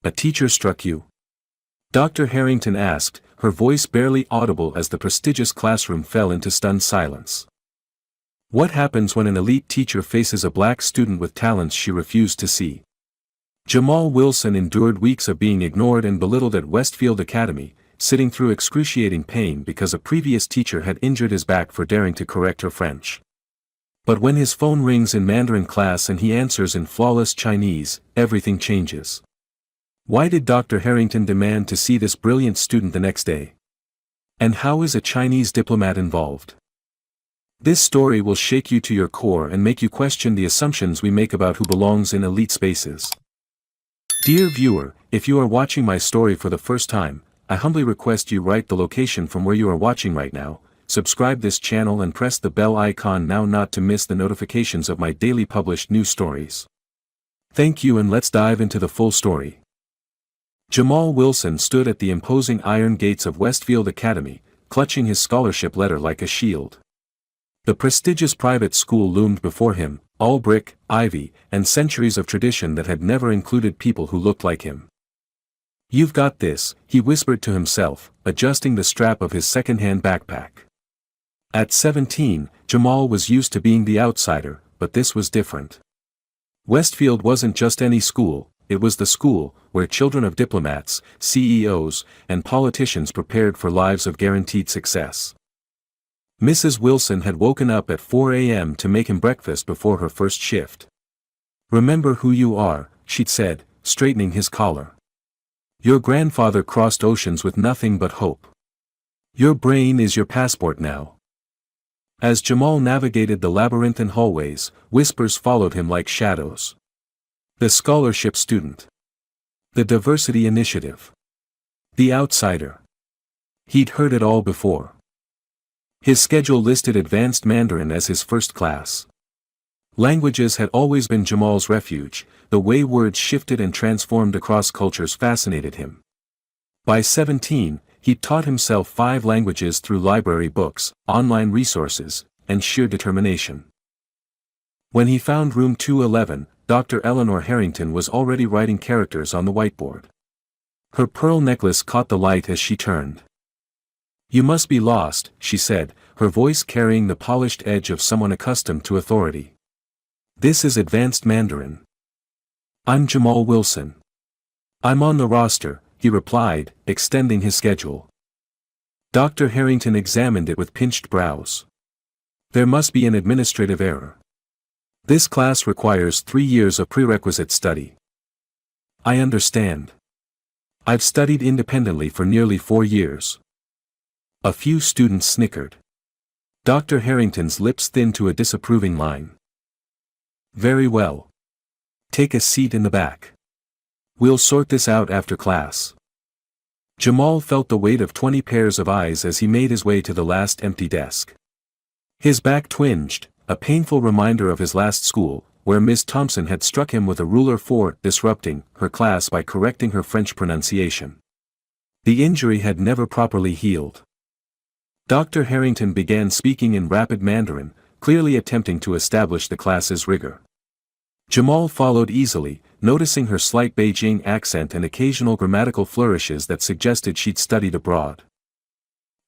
A teacher struck you? Dr. Harrington asked, her voice barely audible as the prestigious classroom fell into stunned silence. What happens when an elite teacher faces a black student with talents she refused to see? Jamal Wilson endured weeks of being ignored and belittled at Westfield Academy, sitting through excruciating pain because a previous teacher had injured his back for daring to correct her French. But when his phone rings in Mandarin class and he answers in flawless Chinese, everything changes. Why did Dr. Harrington demand to see this brilliant student the next day? And how is a Chinese diplomat involved? This story will shake you to your core and make you question the assumptions we make about who belongs in elite spaces. Dear viewer, if you are watching my story for the first time, I humbly request you write the location from where you are watching right now, subscribe this channel and press the bell icon now not to miss the notifications of my daily published news stories. Thank you, and let's dive into the full story. Jamal Wilson stood at the imposing iron gates of Westfield Academy, clutching his scholarship letter like a shield. The prestigious private school loomed before him, all brick, ivy, and centuries of tradition that had never included people who looked like him. "You've got this," he whispered to himself, adjusting the strap of his second-hand backpack. At 17, Jamal was used to being the outsider, but this was different. Westfield wasn't just any school, it was the school where children of diplomats, CEOs, and politicians prepared for lives of guaranteed success. Mrs. Wilson had woken up at 4 a.m. to make him breakfast before her first shift. "Remember who you are," she'd said, straightening his collar. "Your grandfather crossed oceans with nothing but hope. Your brain is your passport now." As Jamal navigated the labyrinthine hallways, whispers followed him like shadows. The scholarship student. The diversity initiative. The outsider. He'd heard it all before. His schedule listed advanced Mandarin as his first class. Languages had always been Jamal's refuge, the way words shifted and transformed across cultures fascinated him. By 17, he'd taught himself 5 languages through library books, online resources, and sheer determination. When he found room 211, Dr. Eleanor Harrington was already writing characters on the whiteboard. Her pearl necklace caught the light as she turned. "You must be lost," she said, her voice carrying the polished edge of someone accustomed to authority. "This is advanced Mandarin." "I'm Jamal Wilson. I'm on the roster," he replied, extending his schedule. Dr. Harrington examined it with pinched brows. "There must be an administrative error. This class requires 3 years of prerequisite study." "I understand. I've studied independently for nearly 4 years." A few students snickered. Dr. Harrington's lips thinned to a disapproving line. "Very well. Take a seat in the back. We'll sort this out after class." Jamal felt the weight of 20 pairs of eyes as he made his way to the last empty desk. His back twinged, a painful reminder of his last school, where Miss Thompson had struck him with a ruler for disrupting her class by correcting her French pronunciation. The injury had never properly healed. Dr. Harrington began speaking in rapid Mandarin, clearly attempting to establish the class's rigor. Jamal followed easily, noticing her slight Beijing accent and occasional grammatical flourishes that suggested she'd studied abroad.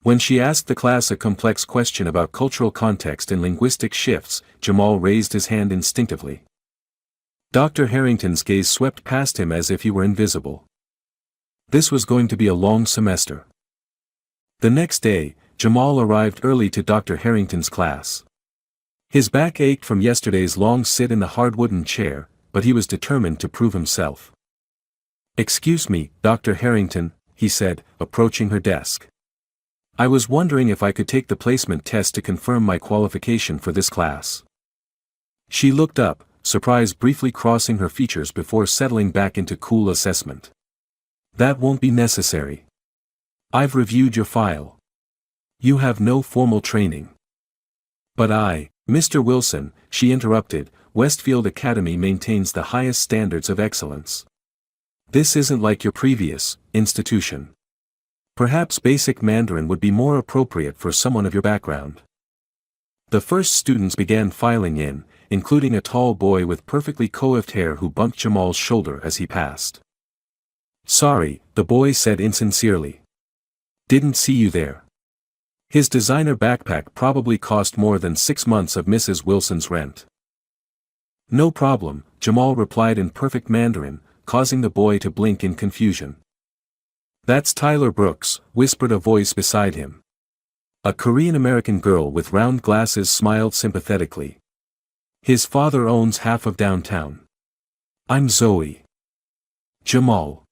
When she asked the class a complex question about cultural context and linguistic shifts, Jamal raised his hand instinctively. Dr. Harrington's gaze swept past him as if he were invisible. This was going to be a long semester. The next day, Jamal arrived early to Dr. Harrington's class. His back ached from yesterday's long sit in the hard wooden chair, but he was determined to prove himself. "Excuse me, Dr. Harrington," he said, approaching her desk. "I was wondering if I could take the placement test to confirm my qualification for this class." She looked up, surprise briefly crossing her features before settling back into cool assessment. "That won't be necessary. I've reviewed your file. You have no formal training." "But Mr. Wilson," she interrupted, "Westfield Academy maintains the highest standards of excellence. This isn't like your previous institution. Perhaps basic Mandarin would be more appropriate for someone of your background." The first students began filing in, including a tall boy with perfectly coiffed hair who bumped Jamal's shoulder as he passed. Sorry, the boy said insincerely. Didn't see you there. His designer backpack probably cost more than 6 months of Mrs. Wilson's rent. No problem, Jamal replied in perfect Mandarin, causing the boy to blink in confusion. That's Tyler Brooks, whispered a voice beside him. A Korean-American girl with round glasses smiled sympathetically. His father owns half of downtown. I'm Zoe. Jamal.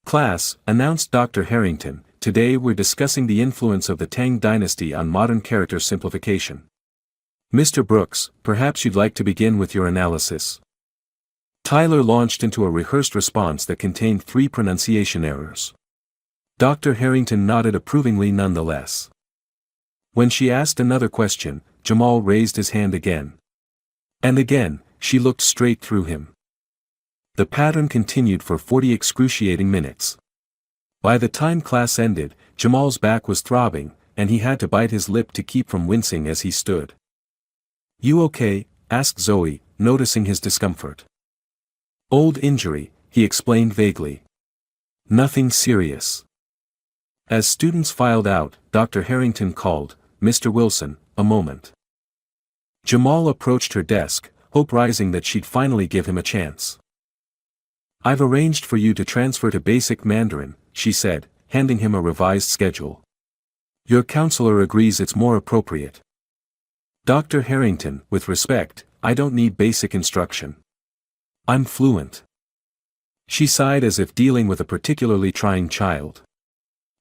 Class, announced Dr. Harrington, today we're discussing the influence of the Tang dynasty on modern character simplification. Mr. Brooks, perhaps you'd like to begin with your analysis. Tyler launched into a rehearsed response that contained 3 pronunciation errors. Dr. Harrington nodded approvingly nonetheless. When she asked another question, Jamal raised his hand again. And again, she looked straight through him. The pattern continued for 40 excruciating minutes. By the time class ended, Jamal's back was throbbing, and he had to bite his lip to keep from wincing as he stood. You okay? Asked Zoe, noticing his discomfort. Old injury, he explained vaguely. Nothing serious. As students filed out, Dr. Harrington called, Mr. Wilson, a moment. Jamal approached her desk, hope rising that she'd finally give him a chance. I've arranged for you to transfer to basic Mandarin, she said, handing him a revised schedule. Your counselor agrees it's more appropriate. Dr. Harrington, with respect, I don't need basic instruction. I'm fluent. She sighed as if dealing with a particularly trying child.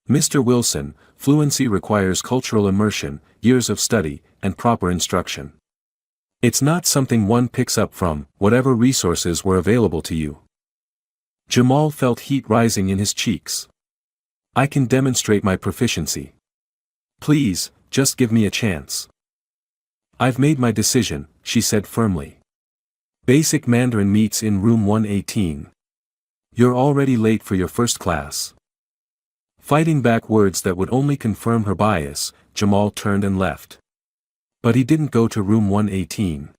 Mr. Wilson, fluency requires cultural immersion, years of study, and proper instruction. It's not something one picks up from whatever resources were available to you. Jamal felt heat rising in his cheeks. I can demonstrate my proficiency. Please, just give me a chance. I've made my decision, she said firmly. Basic Mandarin meets in room 118. You're already late for your first class. Fighting back words that would only confirm her bias, Jamal turned and left. But he didn't go to room 118.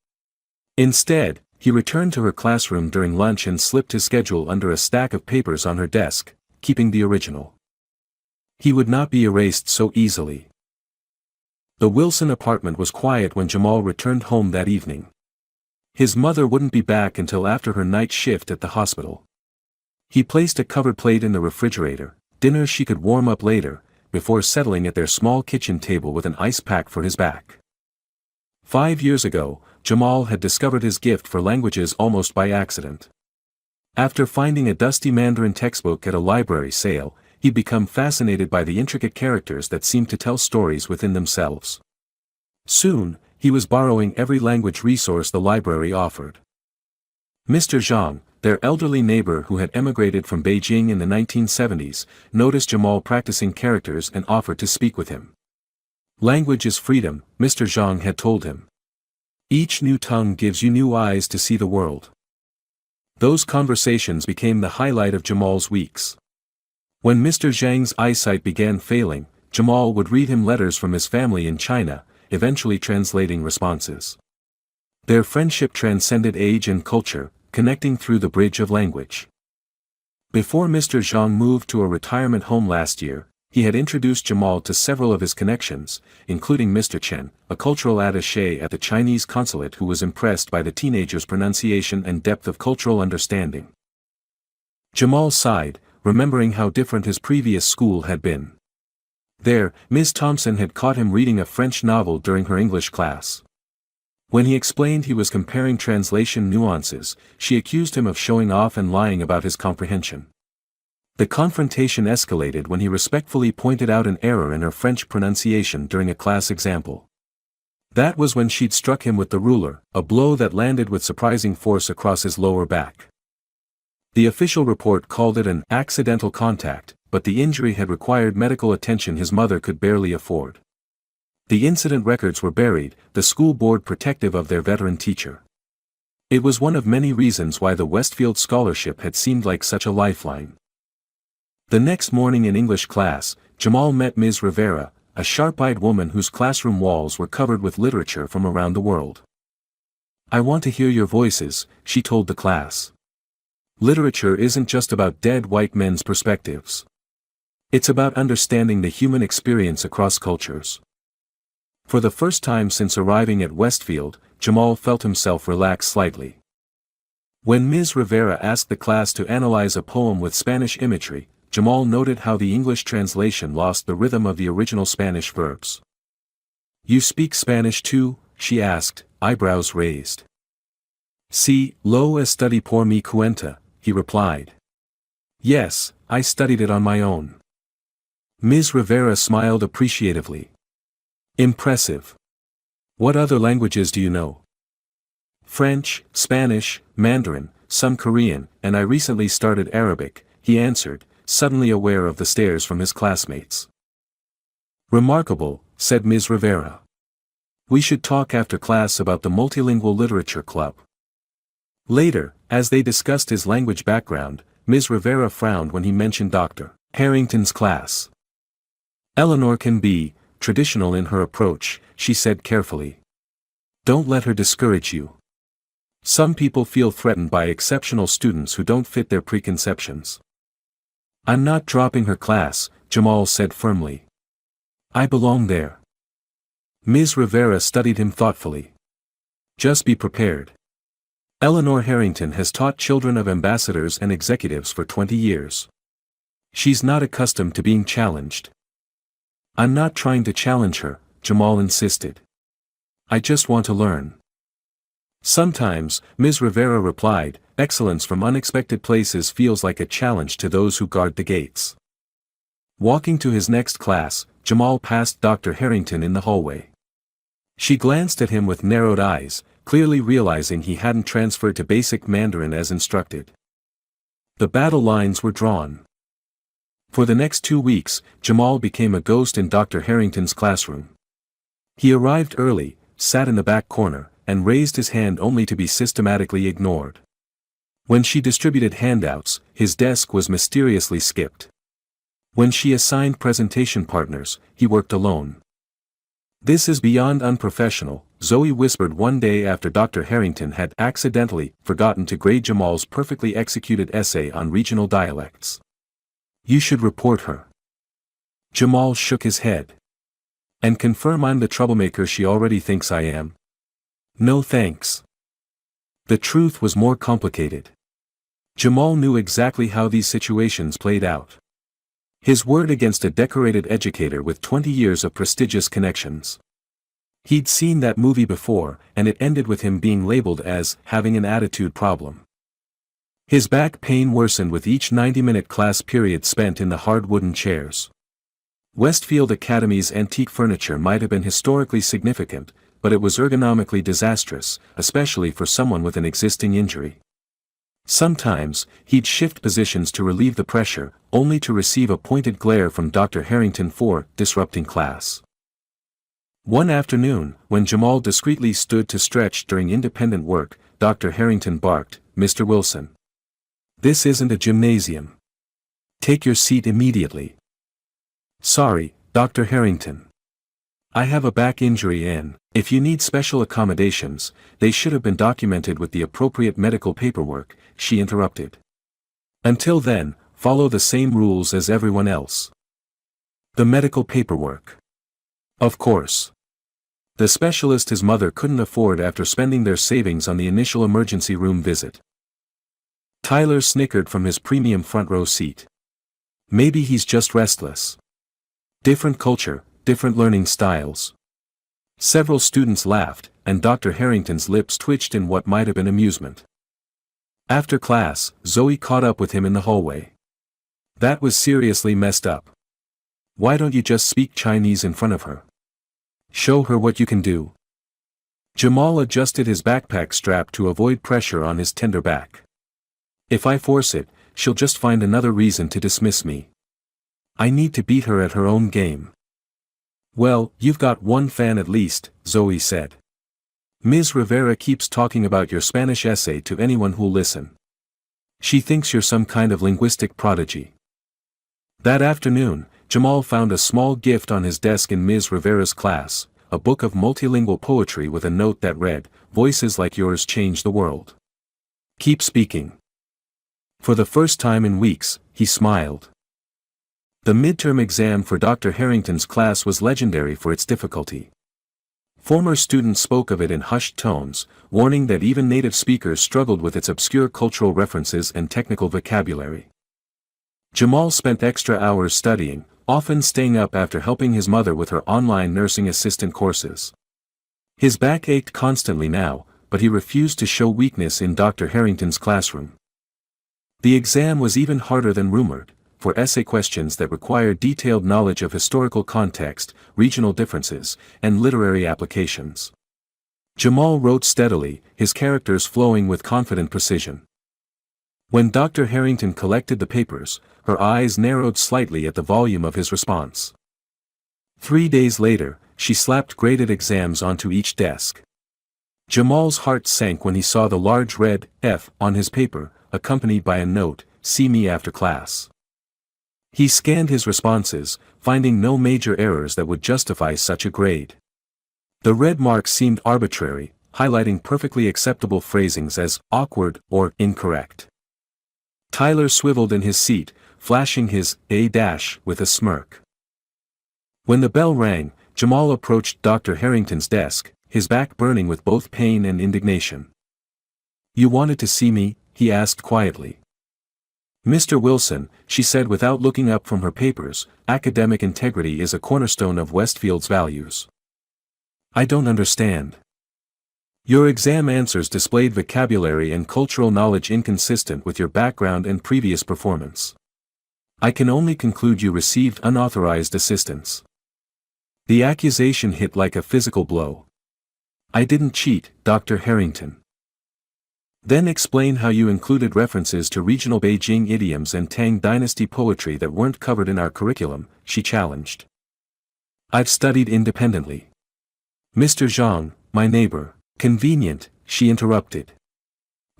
Instead, he returned to her classroom during lunch and slipped his schedule under a stack of papers on her desk, keeping the original. He would not be erased so easily. The Wilson apartment was quiet when Jamal returned home that evening. His mother wouldn't be back until after her night shift at the hospital. He placed a covered plate in the refrigerator, dinner she could warm up later, before settling at their small kitchen table with an ice pack for his back. 5 years ago, Jamal had discovered his gift for languages almost by accident. After finding a dusty Mandarin textbook at a library sale, he'd become fascinated by the intricate characters that seemed to tell stories within themselves. Soon, he was borrowing every language resource the library offered. Mr. Zhang, their elderly neighbor who had emigrated from Beijing in the 1970s, noticed Jamal practicing characters and offered to speak with him. Language is freedom, Mr. Zhang had told him. Each new tongue gives you new eyes to see the world. Those conversations became the highlight of Jamal's weeks. When Mr. Zhang's eyesight began failing, Jamal would read him letters from his family in China, eventually translating responses. Their friendship transcended age and culture, connecting through the bridge of language. Before Mr. Zhang moved to a retirement home last year, he had introduced Jamal to several of his connections, including Mr. Chen, a cultural attaché at the Chinese consulate who was impressed by the teenager's pronunciation and depth of cultural understanding. Jamal sighed, remembering how different his previous school had been. There, Ms. Thompson had caught him reading a French novel during her English class. When he explained he was comparing translation nuances, she accused him of showing off and lying about his comprehension. The confrontation escalated when he respectfully pointed out an error in her French pronunciation during a class example. That was when she'd struck him with the ruler, a blow that landed with surprising force across his lower back. The official report called it an accidental contact, but the injury had required medical attention his mother could barely afford. The incident records were buried, the school board protective of their veteran teacher. It was one of many reasons why the Westfield Scholarship had seemed like such a lifeline. The next morning in English class, Jamal met Ms. Rivera, a sharp-eyed woman whose classroom walls were covered with literature from around the world. I want to hear your voices, she told the class. Literature isn't just about dead white men's perspectives. It's about understanding the human experience across cultures. For the first time since arriving at Westfield, Jamal felt himself relax slightly. When Ms. Rivera asked the class to analyze a poem with Spanish imagery, Jamal noted how the English translation lost the rhythm of the original Spanish verbs. "You speak Spanish too?" she asked, eyebrows raised. "Sí, lo estudié por mi cuenta," he replied. "Yes, I studied it on my own." Ms. Rivera smiled appreciatively. "Impressive. What other languages do you know?" "French, Spanish, Mandarin, some Korean, and I recently started Arabic," he answered, suddenly aware of the stares from his classmates. "Remarkable," said Ms. Rivera. "We should talk after class about the Multilingual Literature Club." Later, as they discussed his language background, Ms. Rivera frowned when he mentioned Dr. Harrington's class. "Eleanor can be traditional in her approach," she said carefully. "Don't let her discourage you. Some people feel threatened by exceptional students who don't fit their preconceptions." "I'm not dropping her class," Jamal said firmly. "I belong there." Ms. Rivera studied him thoughtfully. "Just be prepared. Eleanor Harrington has taught children of ambassadors and executives for 20 years. She's not accustomed to being challenged." "I'm not trying to challenge her," Jamal insisted. "I just want to learn." "Sometimes," Ms. Rivera replied, "excellence from unexpected places feels like a challenge to those who guard the gates." Walking to his next class, Jamal passed Dr. Harrington in the hallway. She glanced at him with narrowed eyes, clearly realizing he hadn't transferred to basic Mandarin as instructed. The battle lines were drawn. For the next 2 weeks, Jamal became a ghost in Dr. Harrington's classroom. He arrived early, sat in the back corner, and raised his hand only to be systematically ignored. When she distributed handouts, his desk was mysteriously skipped. When she assigned presentation partners, he worked alone. "This is beyond unprofessional," Zoe whispered one day after Dr. Harrington had accidentally forgotten to grade Jamal's perfectly executed essay on regional dialects. "You should report her." Jamal shook his head. "And confirm I'm the troublemaker she already thinks I am?" "No thanks." The truth was more complicated. Jamal knew exactly how these situations played out. His word against a decorated educator with 20 years of prestigious connections. He'd seen that movie before, and it ended with him being labeled as having an attitude problem. His back pain worsened with each 90-minute class period spent in the hard wooden chairs. Westfield Academy's antique furniture might have been historically significant, but it was ergonomically disastrous, especially for someone with an existing injury. Sometimes, he'd shift positions to relieve the pressure, only to receive a pointed glare from Dr. Harrington for disrupting class. One afternoon, when Jamal discreetly stood to stretch during independent work, Dr. Harrington barked, "Mr. Wilson. This isn't a gymnasium. Take your seat immediately." "Sorry, Dr. Harrington. I have a back injury and, if you need special accommodations, they should have been documented with the appropriate medical paperwork," she interrupted. "Until then, follow the same rules as everyone else." The medical paperwork. Of course. The specialist his mother couldn't afford after spending their savings on the initial emergency room visit. Tyler snickered from his premium front row seat. Maybe he's just restless. Different culture, different learning styles. Several students laughed, and Dr. Harrington's lips twitched in what might have been amusement. After class, Zoe caught up with him in the hallway. "That was seriously messed up. Why don't you just speak Chinese in front of her? Show her what you can do." Jamal adjusted his backpack strap to avoid pressure on his tender back. "If I force it, she'll just find another reason to dismiss me. I need to beat her at her own game." "Well, you've got one fan at least," Zoe said. "Ms. Rivera keeps talking about your Spanish essay to anyone who'll listen. She thinks you're some kind of linguistic prodigy." That afternoon, Jamal found a small gift on his desk in Ms. Rivera's class, a book of multilingual poetry with a note that read, "Voices like yours change the world. Keep speaking." For the first time in weeks, he smiled. The midterm exam for Dr. Harrington's class was legendary for its difficulty. Former students spoke of it in hushed tones, warning that even native speakers struggled with its obscure cultural references and technical vocabulary. Jamal spent extra hours studying, often staying up after helping his mother with her online nursing assistant courses. His back ached constantly now, but he refused to show weakness in Dr. Harrington's classroom. The exam was even harder than rumored, for essay questions that required detailed knowledge of historical context, regional differences, and literary applications. Jamal wrote steadily, his characters flowing with confident precision. When Dr. Harrington collected the papers, her eyes narrowed slightly at the volume of his response. 3 days later, she slapped graded exams onto each desk. Jamal's heart sank when he saw the large red F on his paper, accompanied by a note, "See me after class." He scanned his responses, finding no major errors that would justify such a grade. The red mark seemed arbitrary, highlighting perfectly acceptable phrasings as awkward or incorrect. Tyler swiveled in his seat, flashing his A- with a smirk. When the bell rang, Jamal approached Dr. Harrington's desk, his back burning with both pain and indignation. "You wanted to see me?" he asked quietly. "Mr. Wilson," she said without looking up from her papers, "academic integrity is a cornerstone of Westfield's values." "I don't understand." "Your exam answers displayed vocabulary and cultural knowledge inconsistent with your background and previous performance. I can only conclude you received unauthorized assistance." The accusation hit like a physical blow. "I didn't cheat, Dr. Harrington." "Then explain how you included references to regional Beijing idioms and Tang Dynasty poetry that weren't covered in our curriculum," she challenged. "I've studied independently." "Mr. Zhang, my neighbor." "Convenient," she interrupted.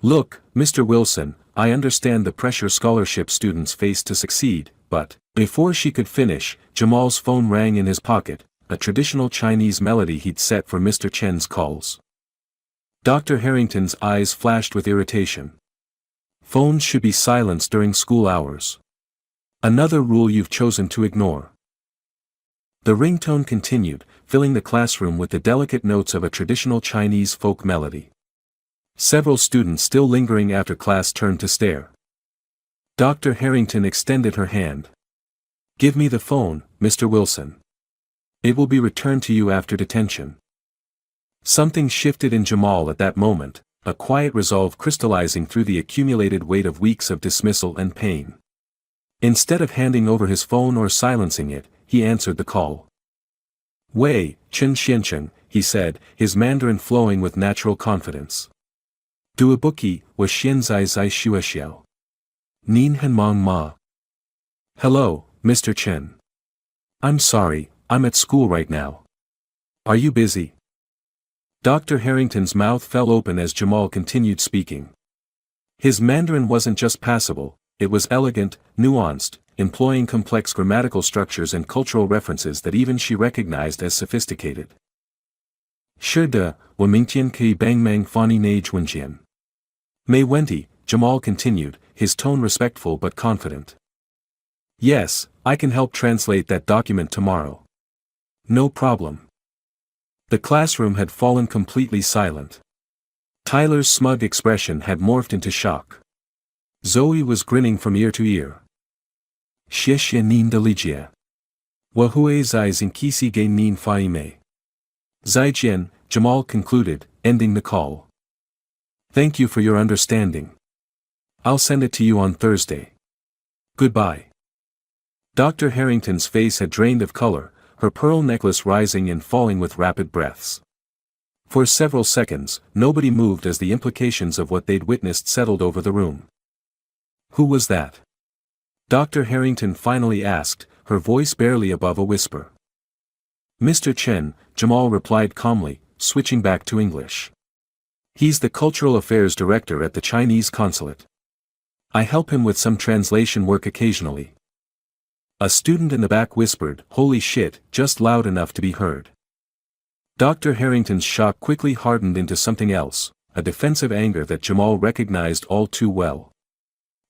"Look, Mr. Wilson, I understand the pressure scholarship students face to succeed, but..." Before she could finish, Jamal's phone rang in his pocket, a traditional Chinese melody he'd set for Mr. Chen's calls. Dr. Harrington's eyes flashed with irritation. "Phones should be silenced during school hours. Another rule you've chosen to ignore." The ringtone continued, filling the classroom with the delicate notes of a traditional Chinese folk melody. Several students still lingering after class turned to stare. Dr. Harrington extended her hand. "Give me the phone, Mr. Wilson. It will be returned to you after detention." Something shifted in Jamal at that moment, a quiet resolve crystallizing through the accumulated weight of weeks of dismissal and pain. Instead of handing over his phone or silencing it, he answered the call. "Wei, Chen Xiancheng," he said, his Mandarin flowing with natural confidence. "Duobuki, wa xianzai zai xuexiao. Nin henmang ma." "Hello, Mr. Chen. I'm sorry, I'm at school right now. Are you busy?" Dr. Harrington's mouth fell open as Jamal continued speaking. His Mandarin wasn't just passable, it was elegant, nuanced, employing complex grammatical structures and cultural references that even she recognized as sophisticated. "Shi de, wa mingtian kei bang mang fani nei zhuanjian." "Mei Wenti," Jamal continued, his tone respectful but confident. "Yes, I can help translate that document tomorrow." "No problem." The classroom had fallen completely silent. Tyler's smug expression had morphed into shock. Zoe was grinning from ear to ear. "Xie nin de ligia. Wa hui zai zinkisi ge nin fai mei." "Zaijian," Jamal concluded, ending the call. "Thank you for your understanding. I'll send it to you on Thursday. Goodbye." Dr. Harrington's face had drained of color, her pearl necklace rising and falling with rapid breaths. For several seconds, nobody moved as the implications of what they'd witnessed settled over the room. "Who was that?" Dr. Harrington finally asked, her voice barely above a whisper. "Mr. Chen," Jamal replied calmly, switching back to English. "He's the Cultural Affairs Director at the Chinese Consulate. I help him with some translation work occasionally." A student in the back whispered, "Holy shit," just loud enough to be heard. Dr. Harrington's shock quickly hardened into something else, a defensive anger that Jamal recognized all too well.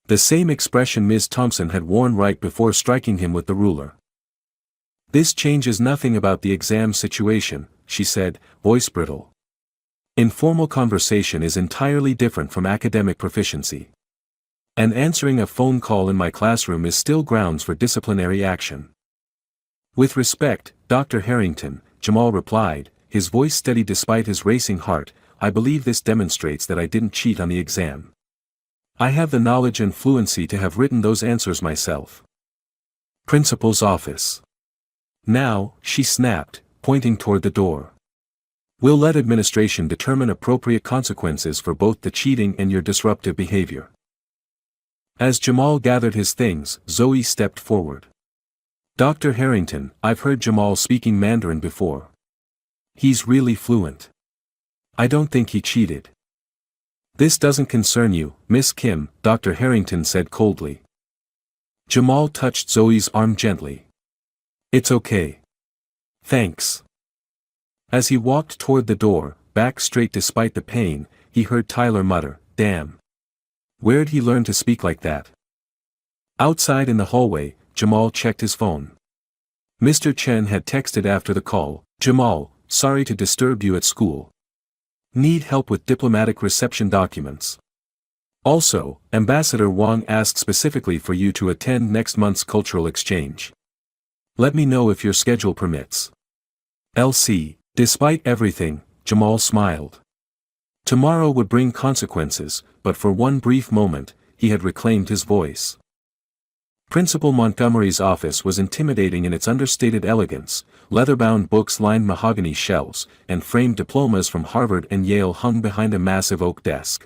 The same expression Ms. Thompson had worn right before striking him with the ruler. "This changes nothing about the exam situation," she said, voice brittle. "Informal conversation is entirely different from academic proficiency. And answering a phone call in my classroom is still grounds for disciplinary action." "With respect, Dr. Harrington," Jamal replied, his voice steady despite his racing heart, "I believe this demonstrates that I didn't cheat on the exam. I have the knowledge and fluency to have written those answers myself." Principal's office. "Now," she snapped, pointing toward the door. "We'll let administration determine appropriate consequences for both the cheating and your disruptive behavior." As Jamal gathered his things, Zoe stepped forward. "Dr. Harrington, I've heard Jamal speaking Mandarin before. He's really fluent. I don't think he cheated." "This doesn't concern you, Miss Kim," Dr. Harrington said coldly. Jamal touched Zoe's arm gently. "It's okay. Thanks." As he walked toward the door, back straight despite the pain, he heard Tyler mutter, "Damn. Where'd he learn to speak like that?" Outside in the hallway, Jamal checked his phone. Mr. Chen had texted after the call, "Jamal, sorry to disturb you at school. Need help with diplomatic reception documents. Also, Ambassador Wang asked specifically for you to attend next month's cultural exchange. Let me know if your schedule permits." LC, despite everything, Jamal smiled. Tomorrow would bring consequences, but for one brief moment, he had reclaimed his voice. Principal Montgomery's office was intimidating in its understated elegance. Leather-bound books lined mahogany shelves, and framed diplomas from Harvard and Yale hung behind a massive oak desk.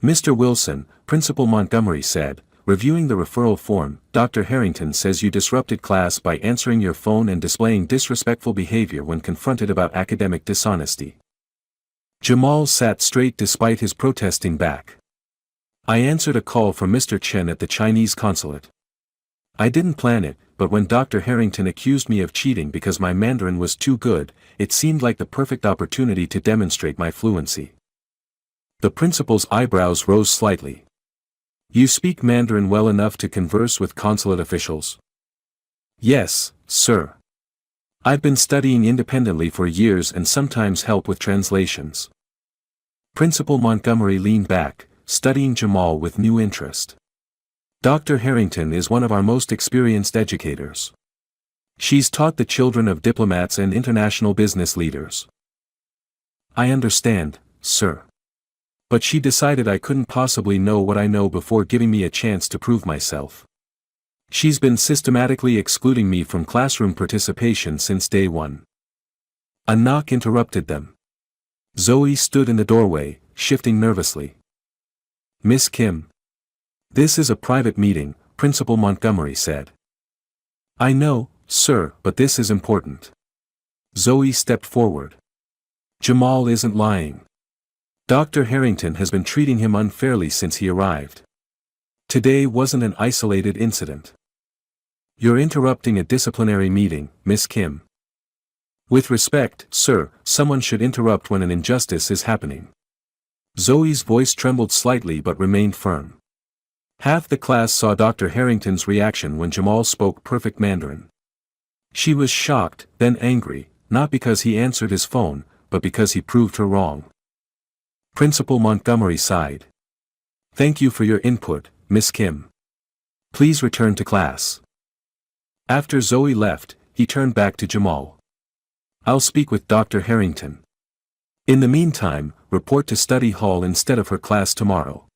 "Mr. Wilson," Principal Montgomery said, reviewing the referral form, "Dr. Harrington says you disrupted class by answering your phone and displaying disrespectful behavior when confronted about academic dishonesty." Jamal sat straight despite his protesting back. "I answered a call from Mr. Chen at the Chinese consulate. I didn't plan it, but when Dr. Harrington accused me of cheating because my Mandarin was too good, it seemed like the perfect opportunity to demonstrate my fluency." The principal's eyebrows rose slightly. "You speak Mandarin well enough to converse with consulate officials?" "Yes, sir. I've been studying independently for years and sometimes help with translations." Principal Montgomery leaned back, studying Jamal with new interest. "Dr. Harrington is one of our most experienced educators. She's taught the children of diplomats and international business leaders." "I understand, sir. But she decided I couldn't possibly know what I know before giving me a chance to prove myself. She's been systematically excluding me from classroom participation since day one." A knock interrupted them. Zoe stood in the doorway, shifting nervously. "Miss Kim. This is a private meeting," Principal Montgomery said. "I know, sir, but this is important." Zoe stepped forward. "Jamal isn't lying. Dr. Harrington has been treating him unfairly since he arrived. Today wasn't an isolated incident. You're interrupting a disciplinary meeting, Miss Kim. With respect, sir, someone should interrupt when an injustice is happening." Zoe's voice trembled slightly but remained firm. Half the class saw Dr. Harrington's reaction when Jamal spoke perfect Mandarin. She was shocked, then angry, not because he answered his phone, but because he proved her wrong. Principal Montgomery sighed. "Thank you for your input, Miss Kim. Please return to class." After Zoe left, he turned back to Jamal. "I'll speak with Dr. Harrington. In the meantime, report to study hall instead of her class tomorrow.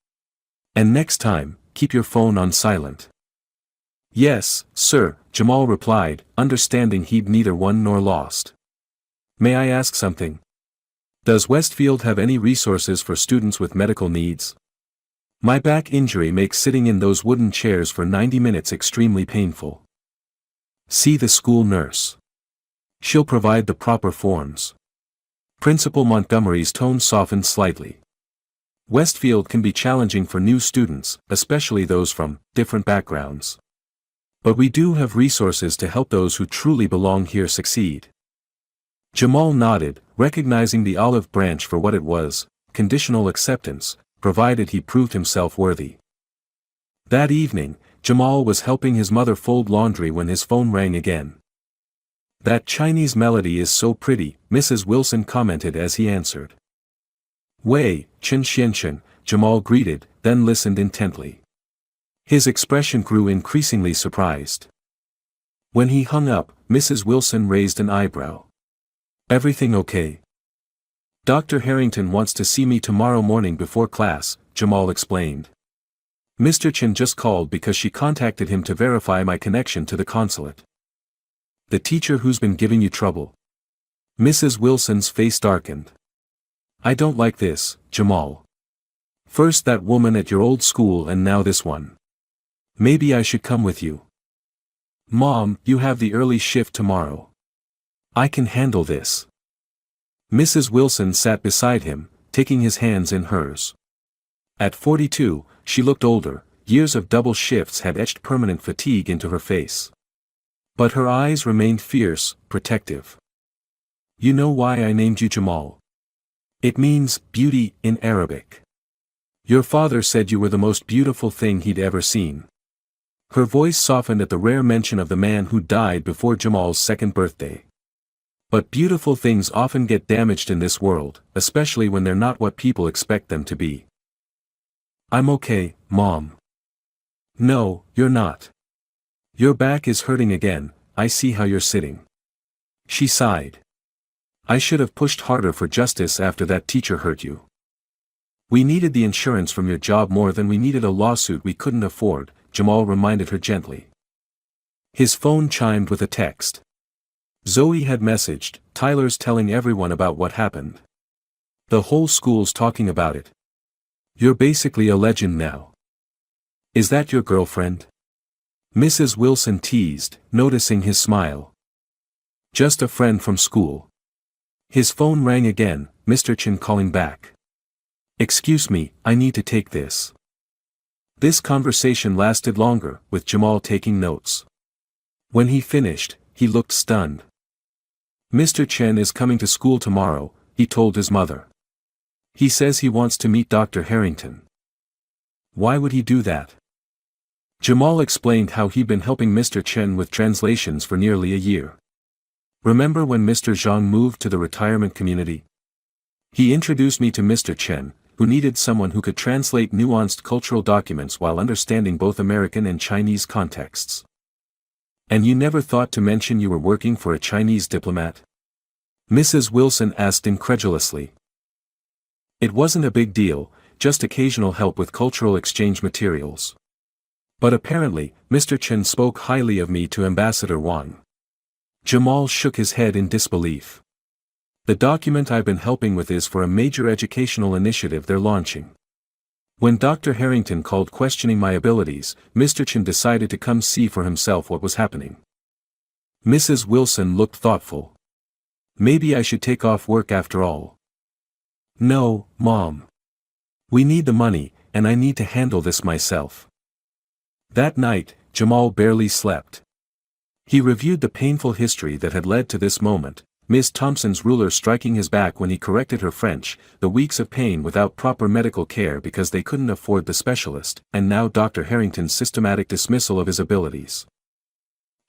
And next time, keep your phone on silent." "Yes, sir," Jamal replied, understanding he'd neither won nor lost. "May I ask something? Does Westfield have any resources for students with medical needs? My back injury makes sitting in those wooden chairs for 90 minutes extremely painful. See the school nurse. She'll provide the proper forms." Principal Montgomery's tone softened slightly. "Westfield can be challenging for new students, especially those from different backgrounds. But we do have resources to help those who truly belong here succeed." Jamal nodded, recognizing the olive branch for what it was, conditional acceptance, provided he proved himself worthy. That evening, Jamal was helping his mother fold laundry when his phone rang again. "That Chinese melody is so pretty," Mrs. Wilson commented as he answered. "Wei, Chen Xianchen," Jamal greeted, then listened intently. His expression grew increasingly surprised. When he hung up, Mrs. Wilson raised an eyebrow. "Everything okay?" "Dr. Harrington wants to see me tomorrow morning before class," Jamal explained. "Mr. Chen just called because she contacted him to verify my connection to the consulate." "The teacher who's been giving you trouble?" Mrs. Wilson's face darkened. "I don't like this, Jamal. First that woman at your old school and now this one. Maybe I should come with you." "Mom, you have the early shift tomorrow. I can handle this." Mrs. Wilson sat beside him, taking his hands in hers. At 42, she looked older. Years of double shifts had etched permanent fatigue into her face. But her eyes remained fierce, protective. "You know why I named you Jamal? It means beauty in Arabic. Your father said you were the most beautiful thing he'd ever seen." Her voice softened at the rare mention of the man who died before Jamal's second birthday. But beautiful things often get damaged in this world, especially when they're not what people expect them to be. "I'm okay, Mom." "No, you're not. Your back is hurting again, I see how you're sitting." She sighed. "I should have pushed harder for justice after that teacher hurt you. We needed the insurance from your job more than we needed a lawsuit we couldn't afford," Jamal reminded her gently. His phone chimed with a text. Zoe had messaged, "Tyler's telling everyone about what happened. The whole school's talking about it. You're basically a legend now." "Is that your girlfriend?" Mrs. Wilson teased, noticing his smile. "Just a friend from school." His phone rang again, Mr. Chen calling back. "Excuse me, I need to take this." This conversation lasted longer, with Jamal taking notes. When he finished, he looked stunned. "Mr. Chen is coming to school tomorrow," he told his mother. "He says he wants to meet Dr. Harrington." "Why would he do that?" Jamal explained how he'd been helping Mr. Chen with translations for nearly a year. "Remember when Mr. Zhang moved to the retirement community? He introduced me to Mr. Chen, who needed someone who could translate nuanced cultural documents while understanding both American and Chinese contexts." "And you never thought to mention you were working for a Chinese diplomat?" Mrs. Wilson asked incredulously. "It wasn't a big deal, just occasional help with cultural exchange materials. But apparently, Mr. Chen spoke highly of me to Ambassador Wang." Jamal shook his head in disbelief. "The document I've been helping with is for a major educational initiative they're launching. When Dr. Harrington called questioning my abilities, Mr. Chen decided to come see for himself what was happening." Mrs. Wilson looked thoughtful. "Maybe I should take off work after all." "No, Mom. We need the money, and I need to handle this myself." That night, Jamal barely slept. He reviewed the painful history that had led to this moment, Miss Thompson's ruler striking his back when he corrected her French, the weeks of pain without proper medical care because they couldn't afford the specialist, and now Dr. Harrington's systematic dismissal of his abilities.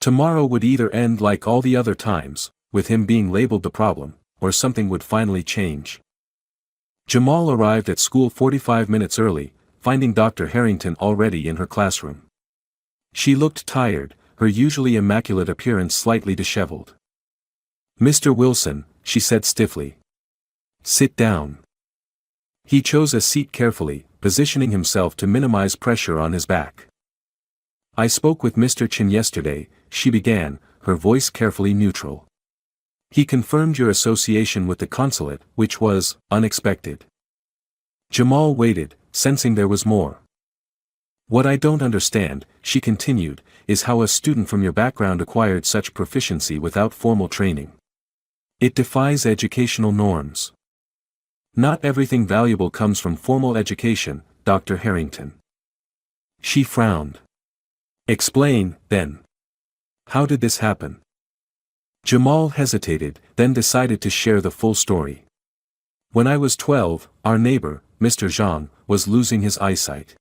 Tomorrow would either end like all the other times, with him being labeled the problem, or something would finally change. Jamal arrived at school 45 minutes early, finding Dr. Harrington already in her classroom. She looked tired, her usually immaculate appearance slightly disheveled. "Mr. Wilson," she said stiffly. "Sit down." He chose a seat carefully, positioning himself to minimize pressure on his back. "I spoke with Mr. Chen yesterday," she began, her voice carefully neutral. "He confirmed your association with the consulate, which was unexpected." Jamal waited, sensing there was more. "What I don't understand," she continued, "is how a student from your background acquired such proficiency without formal training. It defies educational norms. Not everything valuable comes from formal education, Dr. Harrington." She frowned. "Explain, then. How did this happen?" Jamal hesitated, then decided to share the full story. "When I was 12, our neighbor, Mr. Zhang, was losing his eyesight.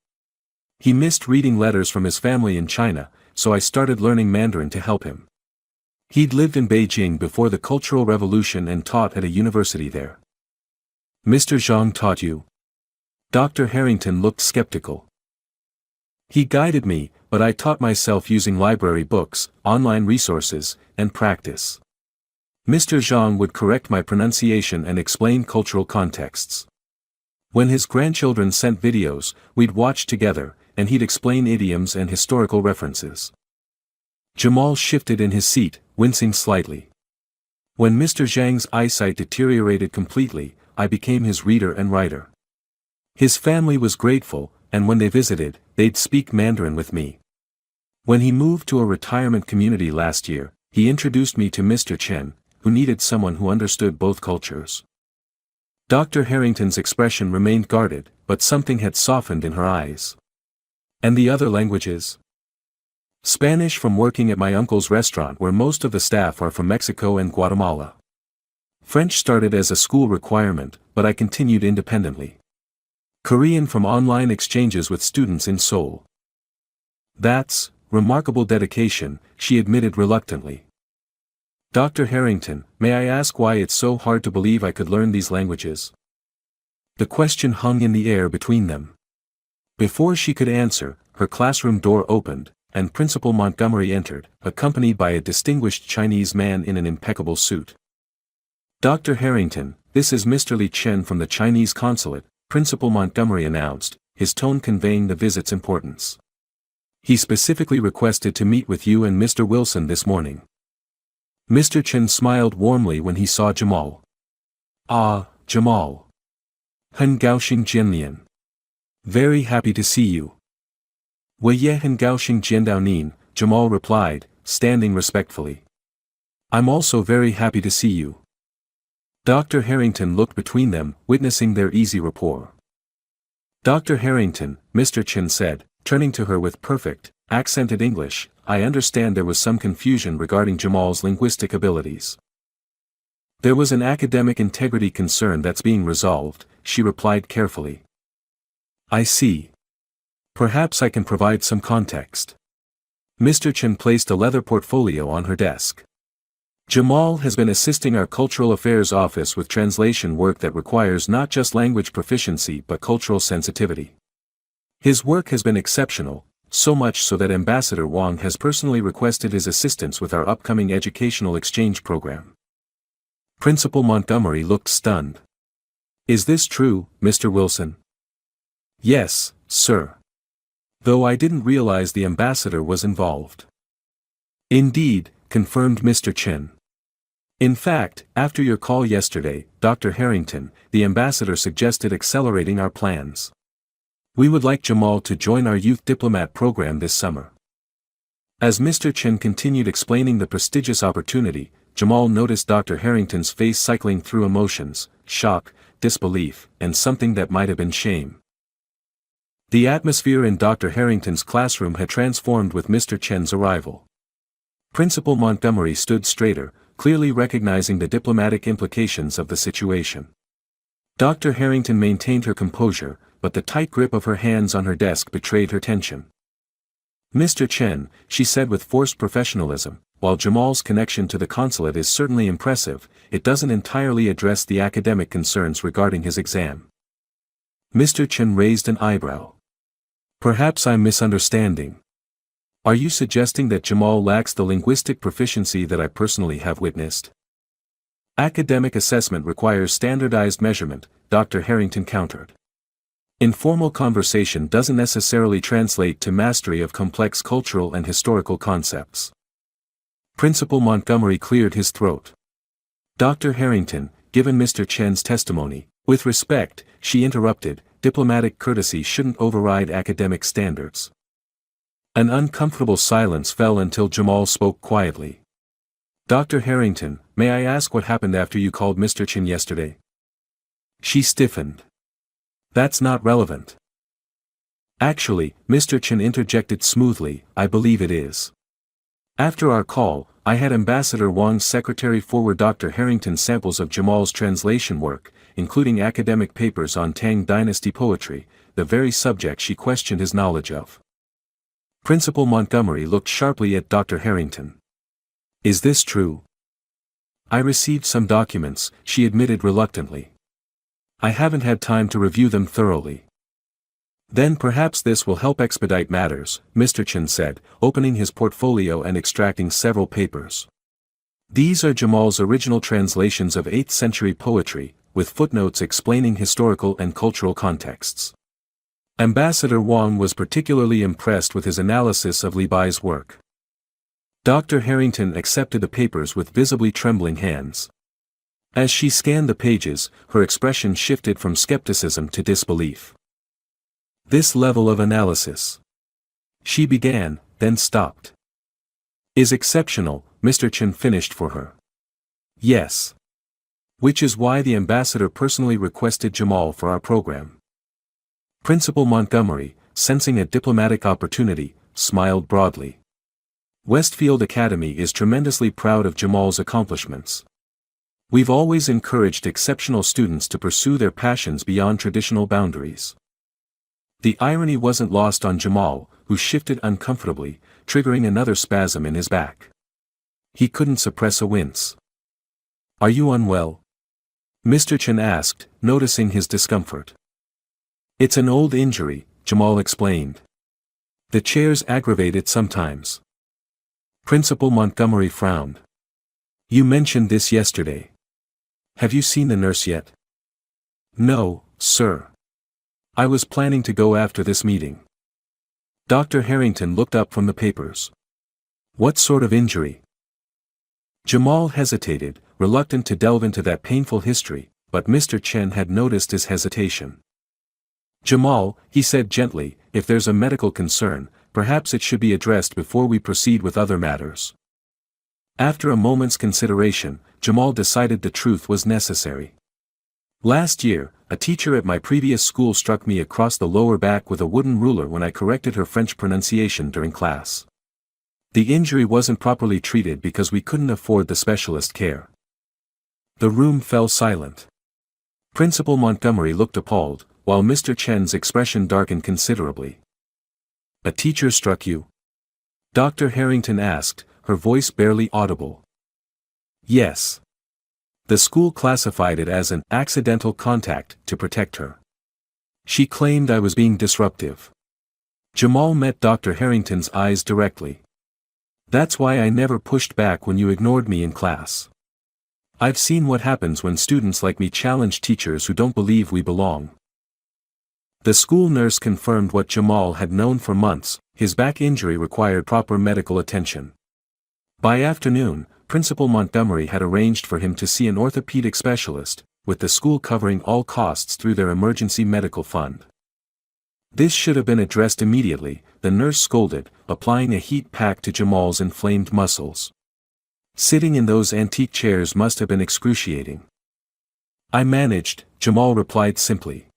He missed reading letters from his family in China, so I started learning Mandarin to help him. He'd lived in Beijing before the Cultural Revolution and taught at a university there. Mr. Zhang taught you? Dr. Harrington looked skeptical. He guided me, but I taught myself using library books, online resources, and practice. Mr. Zhang would correct my pronunciation and explain cultural contexts. When his grandchildren sent videos, we'd watch together, and he'd explain idioms and historical references. Jamal shifted in his seat, wincing slightly. When Mr. Zhang's eyesight deteriorated completely, I became his reader and writer. His family was grateful, and when they visited, they'd speak Mandarin with me. When he moved to a retirement community last year, he introduced me to Mr. Chen, who needed someone who understood both cultures. Dr. Harrington's expression remained guarded, but something had softened in her eyes. And the other languages? Spanish from working at my uncle's restaurant where most of the staff are from Mexico and Guatemala. French started as a school requirement, but I continued independently. Korean from online exchanges with students in Seoul. That's remarkable dedication, she admitted reluctantly. Dr. Harrington, may I ask why it's so hard to believe I could learn these languages? The question hung in the air between them. Before she could answer, her classroom door opened, and Principal Montgomery entered, accompanied by a distinguished Chinese man in an impeccable suit. Dr. Harrington, this is Mr. Li Chen from the Chinese consulate, Principal Montgomery announced, his tone conveying the visit's importance. He specifically requested to meet with you and Mr. Wilson this morning. Mr. Chen smiled warmly when he saw Jamal. Ah, Jamal.很高兴见面. Very happy to see you. 我也很高兴见到您, Jamal replied, standing respectfully. I'm also very happy to see you. Dr. Harrington looked between them, witnessing their easy rapport. Dr. Harrington, Mr. Chen said, turning to her with perfect, accented English, I understand there was some confusion regarding Jamal's linguistic abilities. There was an academic integrity concern that's being resolved, she replied carefully. I see. Perhaps I can provide some context. Mr. Chen placed a leather portfolio on her desk. Jamal has been assisting our Cultural Affairs Office with translation work that requires not just language proficiency but cultural sensitivity. His work has been exceptional, so much so that Ambassador Wang has personally requested his assistance with our upcoming educational exchange program. Principal Montgomery looked stunned. Is this true, Mr. Wilson? Yes, sir. Though I didn't realize the ambassador was involved. Indeed, confirmed Mr. Chen. In fact, after your call yesterday, Dr. Harrington, the ambassador suggested accelerating our plans. We would like Jamal to join our youth diplomat program this summer. As Mr. Chen continued explaining the prestigious opportunity, Jamal noticed Dr. Harrington's face cycling through emotions, shock, disbelief, and something that might have been shame. The atmosphere in Dr. Harrington's classroom had transformed with Mr. Chen's arrival. Principal Montgomery stood straighter, clearly recognizing the diplomatic implications of the situation. Dr. Harrington maintained her composure, but the tight grip of her hands on her desk betrayed her tension. Mr. Chen, she said with forced professionalism, while Jamal's connection to the consulate is certainly impressive, it doesn't entirely address the academic concerns regarding his exam. Mr. Chen raised an eyebrow. Perhaps I'm misunderstanding. Are you suggesting that Jamal lacks the linguistic proficiency that I personally have witnessed? Academic assessment requires standardized measurement, Dr. Harrington countered. Informal conversation doesn't necessarily translate to mastery of complex cultural and historical concepts. Principal Montgomery cleared his throat. Dr. Harrington, given Mr. Chen's testimony, with respect, she interrupted, diplomatic courtesy shouldn't override academic standards. An uncomfortable silence fell until Jamal spoke quietly. Dr. Harrington, may I ask what happened after you called Mr. Chen yesterday? She stiffened. That's not relevant. Actually, Mr. Chen interjected smoothly, I believe it is. After our call, I had Ambassador Wang's secretary forward Dr. Harrington samples of Jamal's translation work, including academic papers on Tang Dynasty poetry, the very subject she questioned his knowledge of. Principal Montgomery looked sharply at Dr. Harrington. "Is this true?" "I received some documents," she admitted reluctantly. "I haven't had time to review them thoroughly." "Then perhaps this will help expedite matters," Mr. Chen said, opening his portfolio and extracting several papers. "These are Jamal's original translations of 8th century poetry, with footnotes explaining historical and cultural contexts. Ambassador Wang was particularly impressed with his analysis of Li Bai's work." Dr. Harrington accepted the papers with visibly trembling hands. As she scanned the pages, her expression shifted from skepticism to disbelief. "This level of analysis," she began, then stopped. "Is exceptional," Mr. Chen finished for her. "Yes. Which is why the ambassador personally requested Jamal for our program." Principal Montgomery, sensing a diplomatic opportunity, smiled broadly. "Westfield Academy is tremendously proud of Jamal's accomplishments. We've always encouraged exceptional students to pursue their passions beyond traditional boundaries." The irony wasn't lost on Jamal, who shifted uncomfortably, triggering another spasm in his back. He couldn't suppress a wince. "Are you unwell?" Mr. Chen asked, noticing his discomfort. "It's an old injury," Jamal explained. "The chairs aggravate it sometimes." Principal Montgomery frowned. "You mentioned this yesterday. Have you seen the nurse yet?" "No, sir. I was planning to go after this meeting." Dr. Harrington looked up from the papers. "What sort of injury?" Jamal hesitated, reluctant to delve into that painful history, but Mr. Chen had noticed his hesitation. "Jamal," he said gently, "if there's a medical concern, perhaps it should be addressed before we proceed with other matters." After a moment's consideration, Jamal decided the truth was necessary. "Last year, a teacher at my previous school struck me across the lower back with a wooden ruler when I corrected her French pronunciation during class. The injury wasn't properly treated because we couldn't afford the specialist care." The room fell silent. Principal Montgomery looked appalled, while Mr. Chen's expression darkened considerably. "A teacher struck you?" Dr. Harrington asked, her voice barely audible. "Yes. The school classified it as an accidental contact to protect her. She claimed I was being disruptive." Jamal met Dr. Harrington's eyes directly. "That's why I never pushed back when you ignored me in class. I've seen what happens when students like me challenge teachers who don't believe we belong." The school nurse confirmed what Jamal had known for months: his back injury required proper medical attention. By afternoon, Principal Montgomery had arranged for him to see an orthopedic specialist, with the school covering all costs through their emergency medical fund. "This should have been addressed immediately," the nurse scolded, applying a heat pack to Jamal's inflamed muscles. "Sitting in those antique chairs must have been excruciating." "I managed," Jamal replied simply.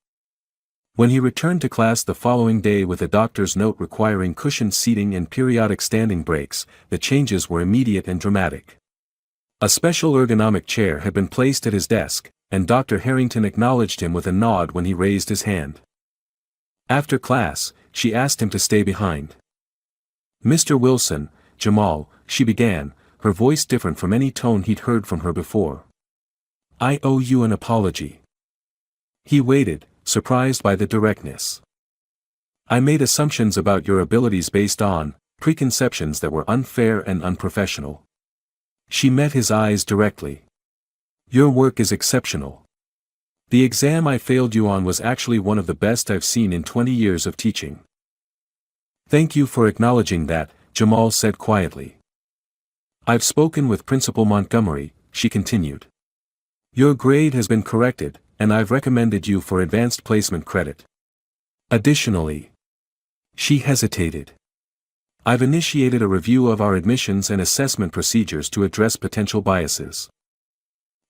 When he returned to class the following day with a doctor's note requiring cushioned seating and periodic standing breaks, the changes were immediate and dramatic. A special ergonomic chair had been placed at his desk, and Dr. Harrington acknowledged him with a nod when he raised his hand. After class, she asked him to stay behind. "Mr. Wilson, Jamal," she began, her voice different from any tone he'd heard from her before. "I owe you an apology." He waited, surprised by the directness. "I made assumptions about your abilities based on preconceptions that were unfair and unprofessional." She met his eyes directly. "Your work is exceptional. The exam I failed you on was actually one of the best I've seen in 20 years of teaching." "Thank you for acknowledging that," Jamal said quietly. "I've spoken with Principal Montgomery," she continued. "Your grade has been corrected, and I've recommended you for advanced placement credit. Additionally," she hesitated, "I've initiated a review of our admissions and assessment procedures to address potential biases."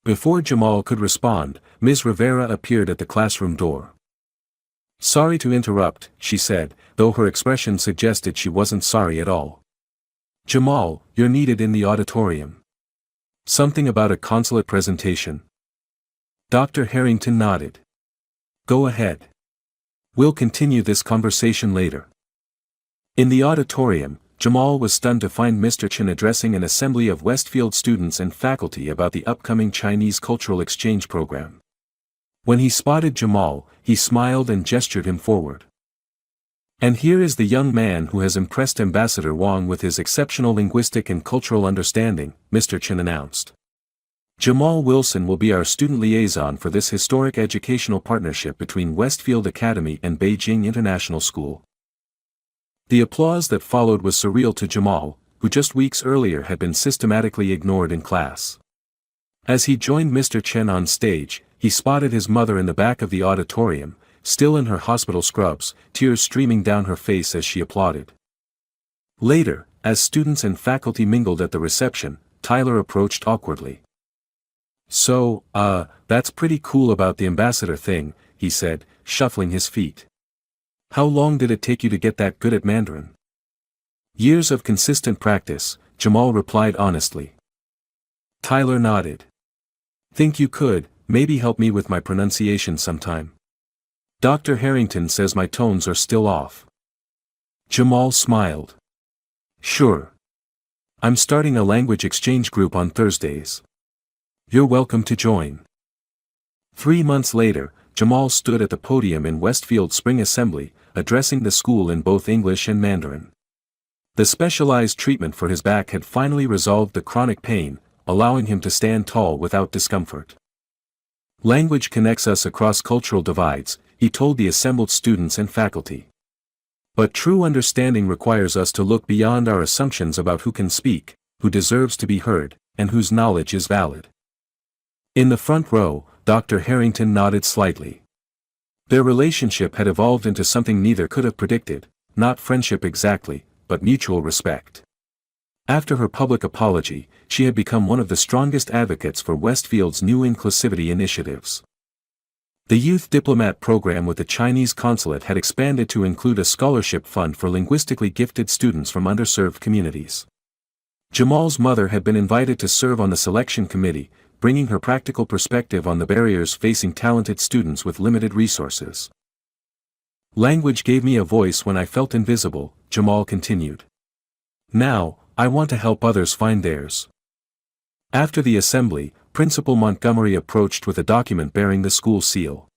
Before Jamal could respond, Ms. Rivera appeared at the classroom door. "Sorry to interrupt," she said, though her expression suggested she wasn't sorry at all. "Jamal, you're needed in the auditorium." "Something about a consulate presentation?" Dr. Harrington nodded. "Go ahead." We'll continue this conversation later. In the auditorium, Jamal was stunned to find Mr. Chen addressing an assembly of Westfield students and faculty about the upcoming Chinese cultural exchange program. When he spotted Jamal, he smiled and gestured him forward. And here is the young man who has impressed Ambassador Wang with his exceptional linguistic and cultural understanding, Mr. Chen announced. Jamal Wilson will be our student liaison for this historic educational partnership between Westfield Academy and Beijing International School. The applause that followed was surreal to Jamal, who just weeks earlier had been systematically ignored in class. As he joined Mr. Chen on stage, he spotted his mother in the back of the auditorium, still in her hospital scrubs, tears streaming down her face as she applauded. Later, as students and faculty mingled at the reception, Tyler approached awkwardly. "So, that's pretty cool about the ambassador thing," he said, shuffling his feet. "How long did it take you to get that good at Mandarin?" "Years of consistent practice," Jamal replied honestly. Tyler nodded. "Think you could, maybe help me with my pronunciation sometime? Dr. Harrington says my tones are still off." Jamal smiled. "Sure. I'm starting a language exchange group on Thursdays. You're welcome to join." 3 months later, Jamal stood at the podium in Westfield Spring Assembly, addressing the school in both English and Mandarin. The specialized treatment for his back had finally resolved the chronic pain, allowing him to stand tall without discomfort. "Language connects us across cultural divides," he told the assembled students and faculty. "But true understanding requires us to look beyond our assumptions about who can speak, who deserves to be heard, and whose knowledge is valid." In the front row, Dr. Harrington nodded slightly. Their relationship had evolved into something neither could have predicted, not friendship exactly, but mutual respect. After her public apology, she had become one of the strongest advocates for Westfield's new inclusivity initiatives. The Youth Diplomat program with the Chinese consulate had expanded to include a scholarship fund for linguistically gifted students from underserved communities. Jamal's mother had been invited to serve on the selection committee, bringing her practical perspective on the barriers facing talented students with limited resources. "Language gave me a voice when I felt invisible," Jamal continued. "Now, I want to help others find theirs." After the assembly, Principal Montgomery approached with a document bearing the school seal.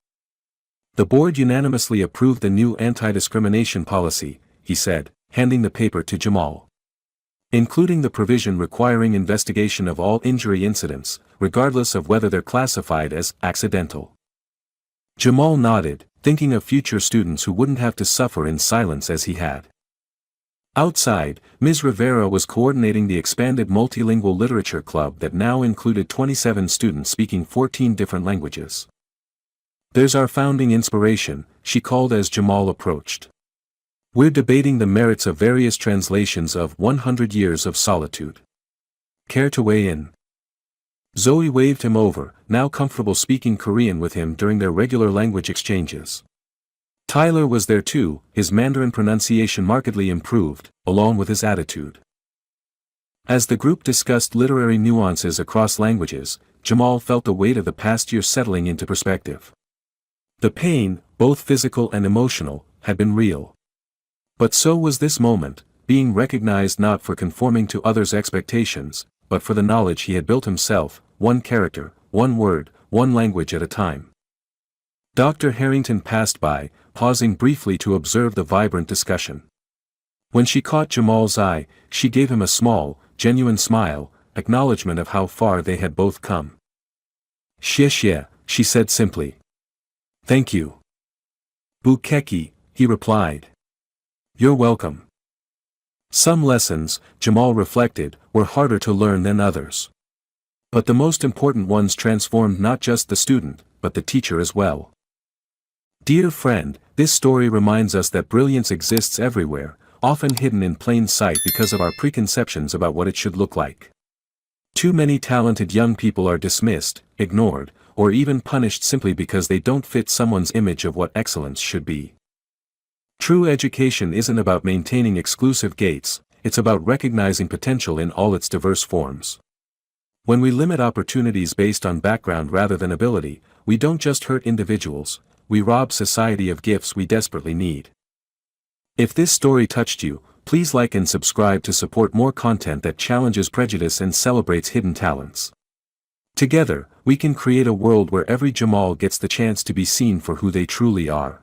"The board unanimously approved the new anti-discrimination policy," he said, handing the paper to Jamal. "Including the provision requiring investigation of all injury incidents, regardless of whether they're classified as accidental." Jamal nodded, thinking of future students who wouldn't have to suffer in silence as he had. Outside, Ms. Rivera was coordinating the expanded multilingual literature club that now included 27 students speaking 14 different languages. "There's our founding inspiration," she called as Jamal approached. "We're debating the merits of various translations of 100 Years of Solitude. Care to weigh in?" Zoe waved him over, now comfortable speaking Korean with him during their regular language exchanges. Tyler was there too, his Mandarin pronunciation markedly improved, along with his attitude. As the group discussed literary nuances across languages, Jamal felt the weight of the past year settling into perspective. The pain, both physical and emotional, had been real. But so was this moment, being recognized not for conforming to others' expectations, but for the knowledge he had built himself, one character, one word, one language at a time. Dr. Harrington passed by, pausing briefly to observe the vibrant discussion. When she caught Jamal's eye, she gave him a small, genuine smile, acknowledgement of how far they had both come. "Xie xie," she said simply. "Thank you." "Bukeki," he replied. "You're welcome." Some lessons, Jamal reflected, were harder to learn than others. But the most important ones transformed not just the student, but the teacher as well. Dear friend, this story reminds us that brilliance exists everywhere, often hidden in plain sight because of our preconceptions about what it should look like. Too many talented young people are dismissed, ignored, or even punished simply because they don't fit someone's image of what excellence should be. True education isn't about maintaining exclusive gates, it's about recognizing potential in all its diverse forms. When we limit opportunities based on background rather than ability, we don't just hurt individuals, we rob society of gifts we desperately need. If this story touched you, please like and subscribe to support more content that challenges prejudice and celebrates hidden talents. Together, we can create a world where every Jamal gets the chance to be seen for who they truly are.